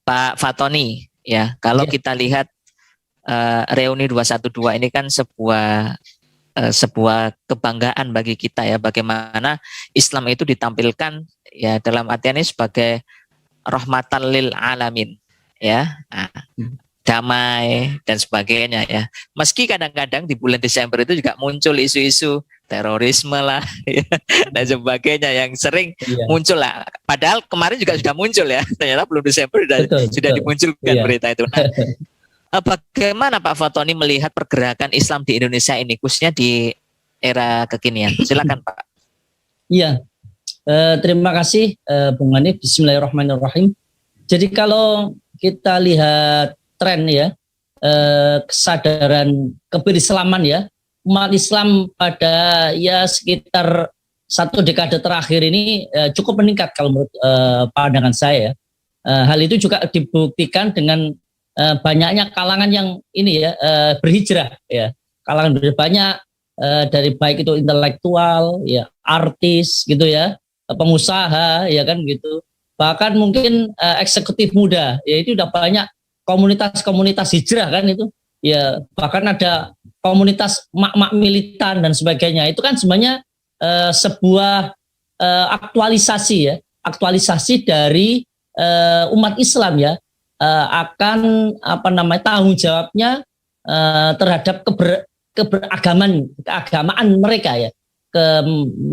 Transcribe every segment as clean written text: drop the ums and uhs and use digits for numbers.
Pak Fatoni, ya kalau Ya. kita lihat reuni 212 ini kan sebuah kebanggaan bagi kita ya, bagaimana Islam itu ditampilkan ya dalam artian ini sebagai rahmatan lil alamin ya. Nah, damai dan sebagainya ya. Meski kadang-kadang di bulan Desember itu juga muncul isu-isu terorisme lah ya, dan sebagainya yang sering Iya. muncul lah. Padahal kemarin juga sudah muncul ya. Ternyata belum Desember sudah dimunculkan Iya. berita itu. Nah, bagaimana Pak Fatoni melihat pergerakan Islam di Indonesia ini, khususnya di era kekinian? Silakan Pak. Iya. Terima kasih Bung Hanif. Bismillahirrahmanirrahim. Jadi kalau kita lihat tren ya, kesadaran keberislaman ya, umat Islam pada ya sekitar 1 dekade terakhir ini cukup meningkat kalau menurut pandangan saya. Hal itu juga dibuktikan dengan banyaknya kalangan yang ini ya berhijrah ya, kalangan banyak dari baik itu intelektual ya, artis gitu ya, pengusaha ya kan gitu, bahkan mungkin eksekutif muda ya, itu udah banyak komunitas-komunitas hijrah kan itu ya, bahkan ada komunitas mak-mak militan dan sebagainya. Itu kan sebenarnya sebuah aktualisasi dari umat Islam ya, akan tanggung jawabnya terhadap keagamaan mereka ya,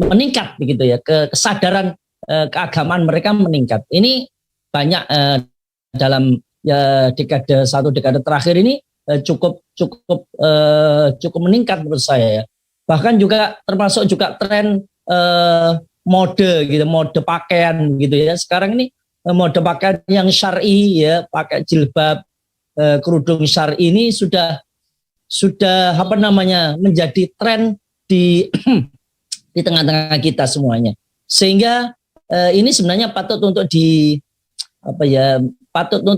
meningkat begitu ya, kesadaran keagamaan mereka meningkat. Ini banyak dalam ya dekade 1 dekade terakhir ini cukup meningkat menurut saya ya. Bahkan juga termasuk juga tren mode gitu, mode pakaian gitu ya. Sekarang ini mode pakaian yang syar'i ya, pakai jilbab, kerudung syar'i ini sudah menjadi tren di di tengah-tengah kita semuanya. Sehingga ini sebenarnya patut untuk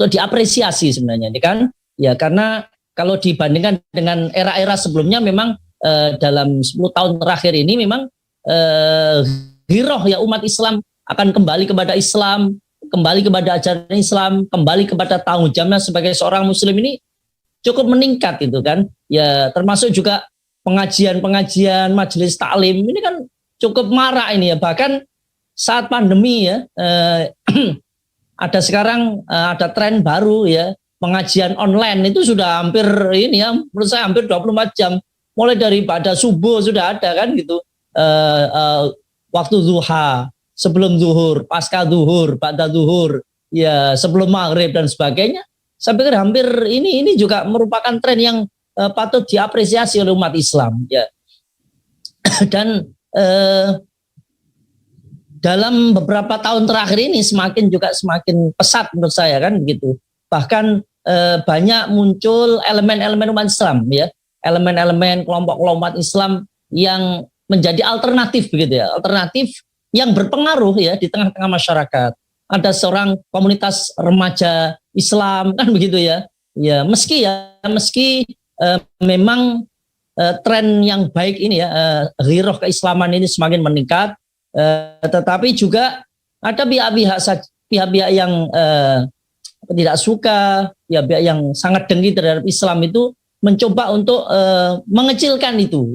diapresiasi sebenarnya ini kan ya, karena kalau dibandingkan dengan era-era sebelumnya memang dalam 10 tahun terakhir ini memang giroh ya umat Islam akan kembali kepada Islam, kembali kepada ajaran Islam, kembali kepada tanggung jawabnya sebagai seorang muslim ini cukup meningkat itu kan ya, termasuk juga pengajian majelis taklim ini kan cukup marak ini ya. Bahkan saat pandemi ya, ada sekarang ada tren baru ya, pengajian online itu sudah hampir ini ya, menurut saya hampir 24 jam, mulai dari pada subuh sudah ada kan gitu, waktu duha, sebelum zuhur, pasca zuhur, ba'da zuhur ya, sebelum maghrib dan sebagainya. Saya pikir hampir ini juga merupakan tren yang patut diapresiasi oleh umat Islam ya. Dan dalam beberapa tahun terakhir ini semakin pesat menurut saya kan begitu. Bahkan banyak muncul elemen-elemen umat Islam ya, elemen-elemen kelompok-kelompok Islam yang menjadi alternatif begitu ya, alternatif yang berpengaruh ya di tengah-tengah masyarakat. Ada seorang komunitas remaja Islam kan begitu ya. Ya meski memang tren yang baik ini ya, ghiroh keislaman ini semakin meningkat, tetapi juga ada pihak-pihak yang tidak suka, pihak-pihak yang sangat dengki terhadap Islam itu mencoba untuk mengecilkan itu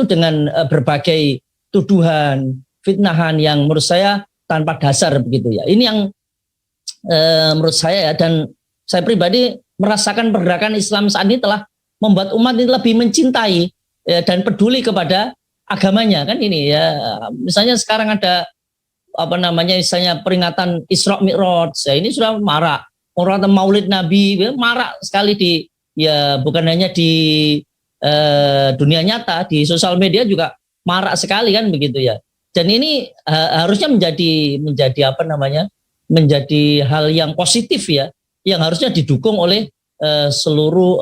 dengan berbagai tuduhan, fitnahan yang menurut saya tanpa dasar begitu ya. Ini yang menurut saya ya, dan saya pribadi merasakan pergerakan Islam saat ini telah membuat umat ini lebih mencintai ya, dan peduli kepada agamanya kan ini ya. Misalnya sekarang ada misalnya peringatan Isra Mi'raj ya, ini sudah marak. Orang Maulid Nabi ya, marak sekali bukan hanya di dunia nyata, di sosial media juga marak sekali kan begitu ya. Dan ini harusnya menjadi hal yang positif ya, yang harusnya didukung oleh seluruh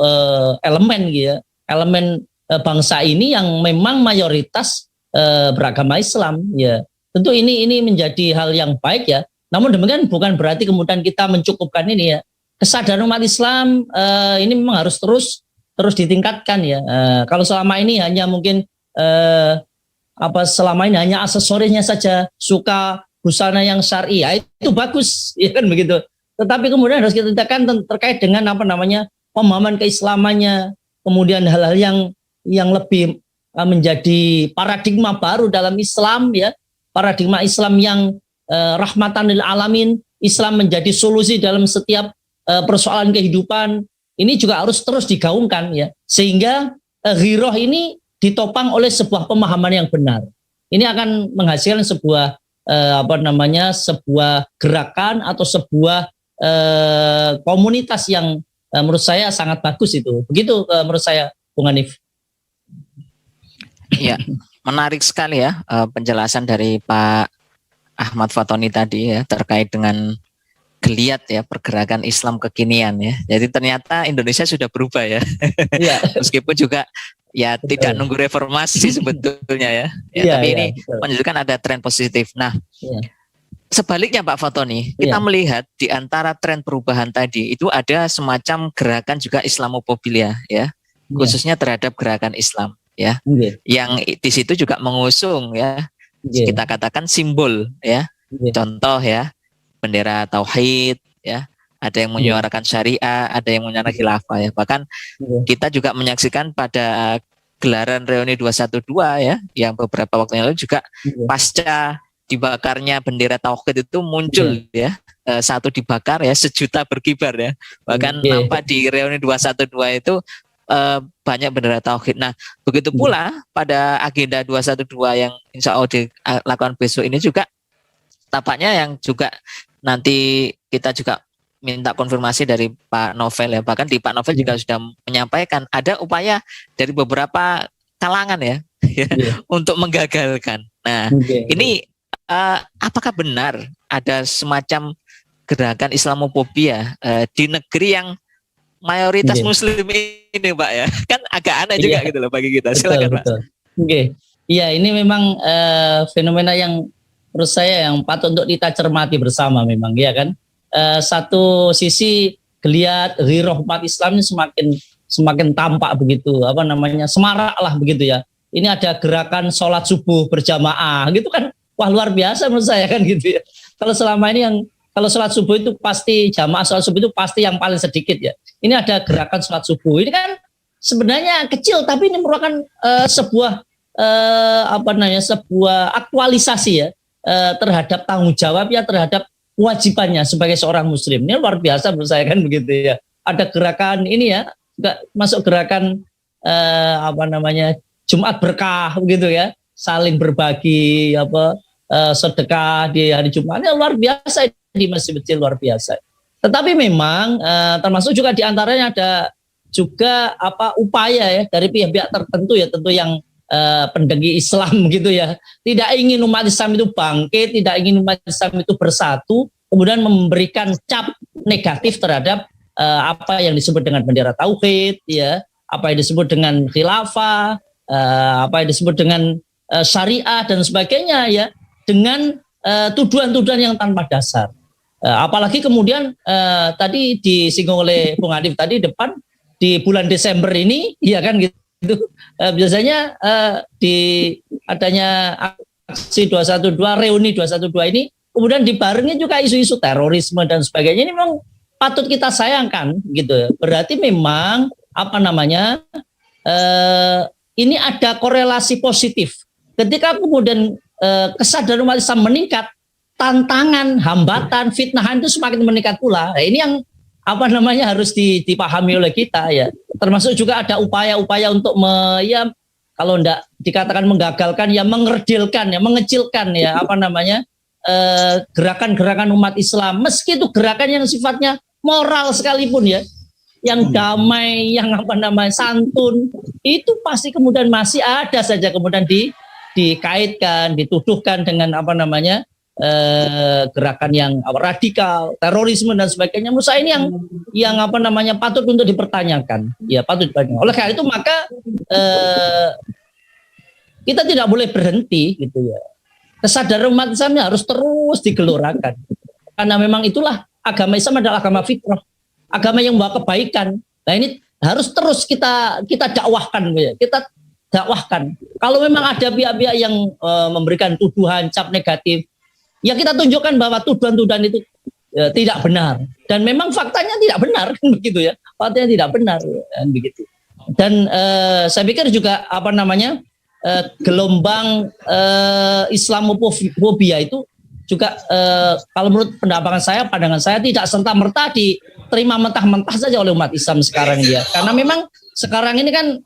elemen gitu ya, elemen bangsa ini yang memang mayoritas beragama Islam ya. Tentu ini menjadi hal yang baik ya. Namun demikian bukan berarti kemudian kita mencukupkan ini ya. Kesadaran umat Islam ini memang harus terus ditingkatkan ya. Kalau selama ini hanya mungkin selama ini hanya aksesorisnya saja, suka busana yang syar'i, ya itu bagus ya kan begitu. tetapi kemudian harus kita tekan terkait dengan apa namanya pemahaman keislamannya, kemudian hal-hal yang lebih menjadi paradigma baru dalam Islam ya, paradigma Islam yang rahmatan lil alamin, Islam menjadi solusi dalam setiap persoalan kehidupan. Ini juga harus terus digaungkan ya, sehingga ghirah ini ditopang oleh sebuah pemahaman yang benar. Ini akan menghasilkan sebuah sebuah gerakan atau sebuah komunitas yang menurut saya sangat bagus itu. Begitu menurut saya, Bung Hanif. Ya, menarik sekali ya penjelasan dari Pak Ahmad Fatoni tadi ya terkait dengan geliat ya pergerakan Islam kekinian ya. Jadi ternyata Indonesia sudah berubah ya. Ya. Meskipun juga ya betul. Tidak nunggu reformasi sebetulnya ya. Tapi ini betul. Menunjukkan ada tren positif. Nah, sebaliknya Pak Fatoni, kita melihat di antara tren perubahan tadi itu ada semacam gerakan juga Islamophobia ya, khususnya terhadap gerakan Islam ya. Yang di situ juga mengusung ya. Kita katakan simbol ya. Contoh ya, bendera tauhid ya, ada yang menyuarakan syariah, ada yang menyuarakan khilafah ya. Bahkan kita juga menyaksikan pada gelaran reuni 212 ya, yang beberapa waktu yang lalu juga pasca dibakarnya bendera tauhid itu muncul ya, satu dibakar ya, sejuta berkibar ya. Bahkan nampak di reuni 212 itu banyak bendera tauhid. Nah, begitu pula pada agenda 212 yang insya Allah dilakukan besok ini juga tampaknya yang juga nanti kita juga minta konfirmasi dari Pak Novel ya. Bahkan di Pak Novel juga sudah menyampaikan ada upaya dari beberapa kalangan ya, untuk menggagalkan. Nah, ini apakah benar ada semacam gerakan Islamophobia di negeri yang mayoritas Muslim ini, Pak ya? Kan agak aneh juga gitu loh bagi kita. Silakan Pak. Iya, ini memang fenomena yang menurut saya yang patut untuk kita cermati bersama memang ya kan. Satu sisi geliat ghirah umat Islam ini semakin tampak begitu, semarak lah begitu ya. Ini ada gerakan sholat subuh berjamaah gitu kan, wah luar biasa menurut saya kan gitu ya. Kalau selama ini kalau sholat subuh itu pasti jamaah sholat subuh itu pasti yang paling sedikit ya. Ini ada gerakan sholat subuh, ini kan sebenarnya kecil tapi ini merupakan sebuah sebuah aktualisasi ya. Terhadap tanggung jawab ya, terhadap kewajibannya sebagai seorang muslim. Ini luar biasa menurut saya kan begitu ya. Ada gerakan ini ya, juga masuk gerakan Jumat berkah begitu ya, saling berbagi sedekah di hari Jumat. Ini luar biasa di Masjid Kecil, luar biasa. Tetapi memang termasuk juga diantaranya ada juga upaya ya dari pihak-pihak tertentu ya, tentu yang pendengki Islam gitu ya, tidak ingin umat Islam itu bangkit, tidak ingin umat Islam itu bersatu, kemudian memberikan cap negatif terhadap apa yang disebut dengan bendera tauhid ya, apa yang disebut dengan khilafah, apa yang disebut dengan syariah dan sebagainya ya, dengan tuduhan-tuduhan yang tanpa dasar. Apalagi kemudian tadi disinggung oleh Bung Hanif tadi depan di bulan Desember ini ya kan gitu. Biasanya di adanya aksi 212, reuni 212 ini kemudian dibarengi juga isu-isu terorisme dan sebagainya. Ini memang patut kita sayangkan gitu. Berarti memang ini ada korelasi positif. Ketika kemudian kesadaran umat Islam meningkat, tantangan, hambatan, fitnahan itu semakin meningkat pula. Nah, ini yang harus dipahami oleh kita ya. Termasuk juga ada upaya-upaya untuk kalau enggak dikatakan menggagalkan ya, mengerdilkan ya, mengecilkan ya gerakan-gerakan umat Islam, meski itu gerakan yang sifatnya moral sekalipun ya, yang damai, yang santun, itu pasti kemudian masih ada saja kemudian dikaitkan, dituduhkan dengan gerakan yang radikal, terorisme dan sebagainya. Menurut saya ini yang patut untuk dipertanyakan. Ya, patut dipertanyakan. Oleh karena itu maka kita tidak boleh berhenti gitu ya. Kesadaran umat Islam harus terus digelorakan. Karena memang itulah agama Islam adalah agama fitrah, agama yang membawa kebaikan. Nah, ini harus terus kita dakwahkan ya. Kita dakwahkan. Kalau memang ada pihak-pihak yang memberikan tuduhan, cap negatif, ya kita tunjukkan bahwa tuduhan-tuduhan itu tidak benar. Dan memang faktanya tidak benar kan begitu ya. Faktanya tidak benar kan begitu. Dan saya pikir juga gelombang Islamofobia itu juga kalau menurut pandangan saya tidak serta-merta diterima mentah-mentah saja oleh umat Islam sekarang ya. Karena memang sekarang ini kan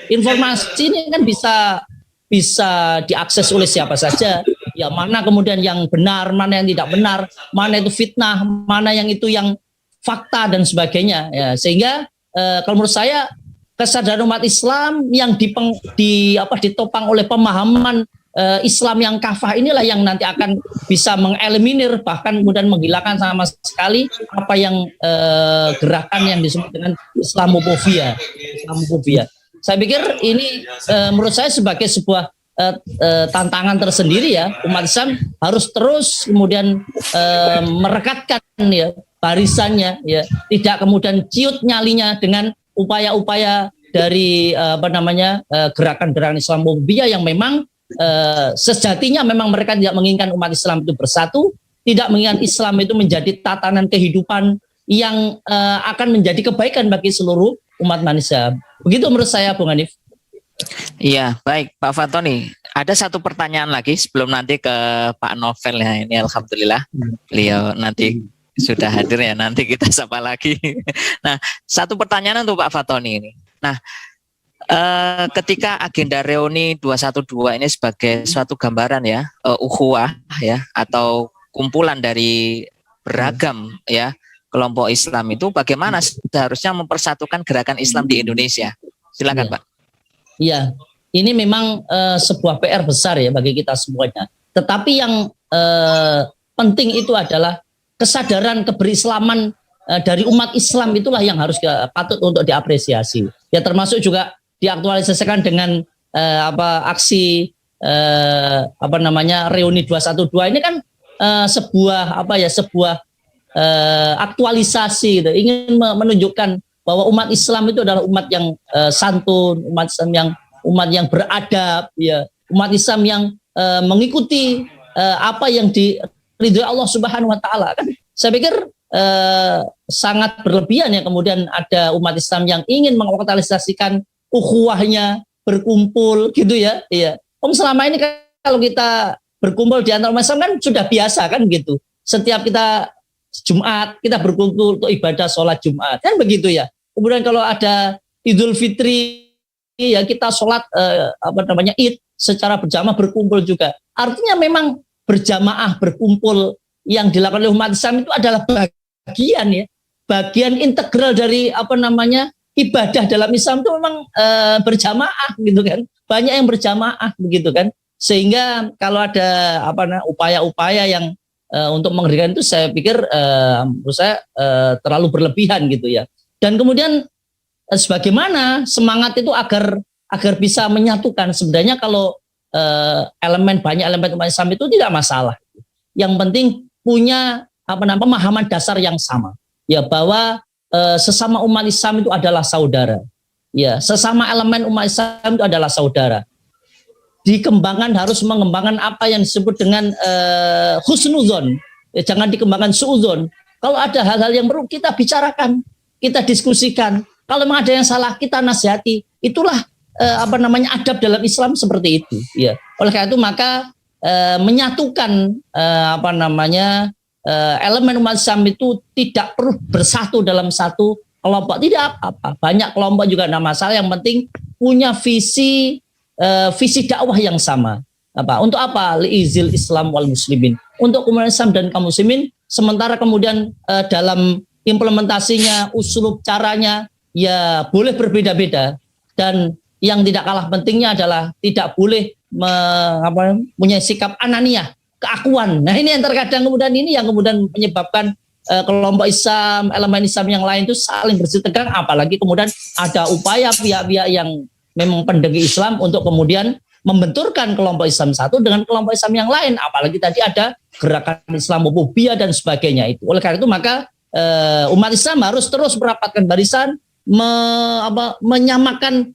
informasi ini kan bisa diakses oleh siapa saja. Ya, mana kemudian yang benar, mana yang tidak benar, mana itu fitnah, mana yang itu yang fakta dan sebagainya. Ya, sehingga kalau menurut saya kesadaran umat Islam yang ditopang oleh pemahaman Islam yang kafah inilah yang nanti akan bisa mengeliminir bahkan kemudian menghilangkan sama sekali apa yang gerakan yang disebut dengan Islamofobia. Saya pikir ini menurut saya sebagai sebuah tantangan tersendiri ya, umat Islam harus terus kemudian merekatkan ya barisannya ya, tidak kemudian ciut nyalinya dengan upaya-upaya dari gerakan-gerakan Islamofobia yang memang sejatinya memang mereka tidak menginginkan umat Islam itu bersatu, tidak menginginkan Islam itu menjadi tatanan kehidupan yang akan menjadi kebaikan bagi seluruh umat manusia. Begitu menurut saya, Bung Hanif. Iya, baik Pak Fatoni. Ada satu pertanyaan lagi sebelum nanti ke Pak Novel ya. Ini alhamdulillah beliau nanti sudah hadir ya. Nanti kita sapa lagi. Nah, satu pertanyaan untuk Pak Fatoni ini. Nah, ketika agenda reuni 212 ini sebagai suatu gambaran ya, ukhuwah ya, atau kumpulan dari beragam ya kelompok Islam itu, bagaimana seharusnya mempersatukan gerakan Islam di Indonesia? Silakan Pak. Iya, ini memang sebuah PR besar ya bagi kita semuanya. Tetapi yang penting itu adalah kesadaran keberislaman dari umat Islam, itulah yang harus patut untuk diapresiasi. Ya, termasuk juga diaktualisasikan dengan aksi reuni 212 ini kan sebuah aktualisasi gitu. Ingin menunjukkan bahwa umat Islam itu adalah umat yang santun, umat yang beradab ya, umat Islam yang mengikuti apa yang diridhoi Allah Subhanahu wa taala kan. Saya pikir sangat berlebihan ya kemudian ada umat Islam yang ingin mengaktualisasikan ukhuwahnya, berkumpul gitu ya. Iya. Selama ini kan kalau kita berkumpul di antara umat Islam kan sudah biasa kan gitu. Setiap kita Jumat kita berkumpul untuk ibadah sholat Jumat kan begitu ya. Kemudian kalau ada Idul Fitri ya kita sholat Id secara berjamaah berkumpul juga. Artinya memang berjamaah berkumpul yang dilakukan oleh umat Islam itu adalah bagian integral dari ibadah dalam Islam itu memang berjamaah gitu kan. Banyak yang berjamaah begitu kan. Sehingga kalau ada upaya-upaya yang untuk mengerikan itu saya pikir menurut saya terlalu berlebihan gitu ya. Dan kemudian sebagaimana semangat itu agar bisa menyatukan, sebenarnya kalau banyak elemen umat Islam itu tidak masalah. Yang penting punya pemahaman dasar yang sama ya, bahwa sesama umat Islam itu adalah saudara. Ya, sesama elemen umat Islam itu adalah saudara. Harus mengembangkan apa yang disebut dengan husnuzon. Ya, jangan dikembangkan suudzon. Kalau ada hal-hal yang perlu kita bicarakan, kita diskusikan. Kalau memang ada yang salah, kita nasihati. Itulah adab dalam Islam seperti itu. Ya. Oleh karena itu maka menyatukan elemen umat Islam itu tidak perlu bersatu dalam satu kelompok, tidak apa-apa. Banyak kelompok juga tidak masalah, yang penting punya visi dakwah yang sama. Untuk apa? Liizil Islam wal muslimin. Untuk umat Islam dan kaum muslimin, sementara kemudian dalam implementasinya, usulub caranya ya boleh berbeda-beda, dan yang tidak kalah pentingnya adalah tidak boleh punya sikap ananiyah, keakuan. Nah, ini yang terkadang kemudian menyebabkan kelompok Islam, elemen Islam yang lain itu saling bersih tegang, apalagi kemudian ada upaya pihak-pihak yang memang pendengki Islam untuk kemudian membenturkan kelompok Islam satu dengan kelompok Islam yang lain, apalagi tadi ada gerakan Islamofobia dan sebagainya itu. Oleh karena itu maka umat Islam harus terus merapatkan barisan, menyamakan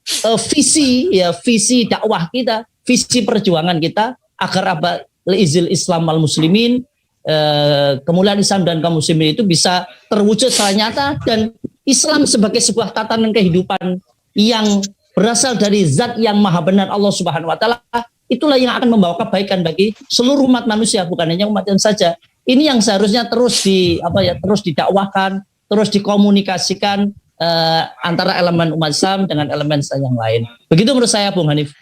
visi dakwah kita, visi perjuangan kita, agar liizil Islam wal muslimin, kemuliaan Islam dan kaum muslimin itu bisa terwujud secara nyata, dan Islam sebagai sebuah tatanan kehidupan yang berasal dari zat yang maha benar Allah Subhanahu wa taala, itulah yang akan membawa kebaikan bagi seluruh umat manusia, bukan hanya umat Islam saja. Ini yang seharusnya terus terus didakwahkan, terus dikomunikasikan antara elemen umat Islam dengan elemen Islam yang lain. Begitu menurut saya, Bung Hanif.